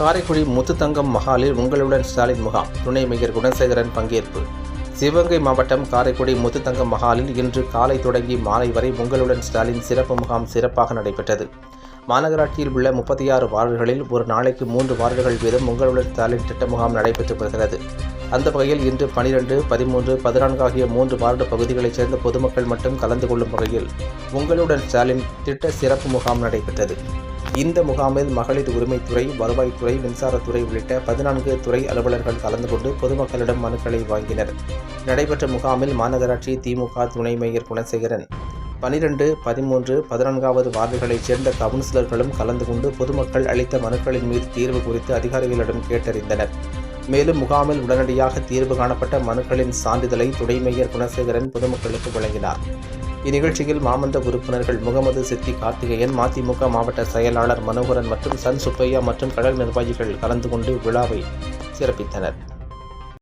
காரைக்குடி முத்துத்தங்கம் மஹாலில் உங்களுடன் ஸ்டாலின் முகாம், துணை மேயர் குணசேகரன் பங்கேற்பு. சிவகங்கை மாவட்டம் காரைக்குடி முத்துத்தங்கம் மஹாலில் இன்று காலை தொடங்கி மாலை வரை உங்களுடன் ஸ்டாலின் சிறப்பு முகாம் சிறப்பாக நடைபெற்றது. மாநகராட்சியில் உள்ள 36 வார்டுகளில் ஒரு நாளைக்கு 3 வார்டுகள் வீதம் உங்களுடன் ஸ்டாலின் திட்ட முகாம் நடைபெற்று வருகிறது. அந்த வகையில் இன்று 12, 13, 14 ஆகிய 3 வார்டு பகுதிகளைச் சேர்ந்த பொதுமக்கள் மட்டும் கலந்து கொள்ளும் வகையில் உங்களுடன் ஸ்டாலின் திட்ட சிறப்பு முகாம் நடைபெற்றது. இந்த முகாமில் மகளிர் உரிமைத்துறை, வருவாய்த்துறை, மின்சாரத்துறை உள்ளிட்ட 14 துறை அலுவலர்கள் கலந்து கொண்டு பொதுமக்களிடம் மனுக்களை வாங்கினர். நடைபெற்ற முகாமில் மாநகராட்சி திமுக துணை மேயர் குணசேகரன், 12, 13, 14வது வார்டுகளைச் சேர்ந்த கவுன்சிலர்களும் கலந்து கொண்டு பொதுமக்கள் அளித்த மனுக்களின் மீது தீர்வு குறித்து அதிகாரிகளிடம் கேட்டறிந்தனர். மேலும் முகாமில் உடனடியாக தீர்வு காணப்பட்ட மனுக்களின் சான்றிதழை துணை மேயர் குணசேகரன் பொதுமக்களுக்கு வழங்கினார். இந்நிகழ்ச்சியில் மாமன்ற உறுப்பினர்கள் முகமது சித்தி கார்த்திகேயன், மதிமுக மாவட்ட செயலாளர் மனோகரன் மற்றும் சன் சுப்பையா மற்றும் கடல் நிர்வாகிகள் கலந்து கொண்டு விழாவை சிறப்பித்தனர்.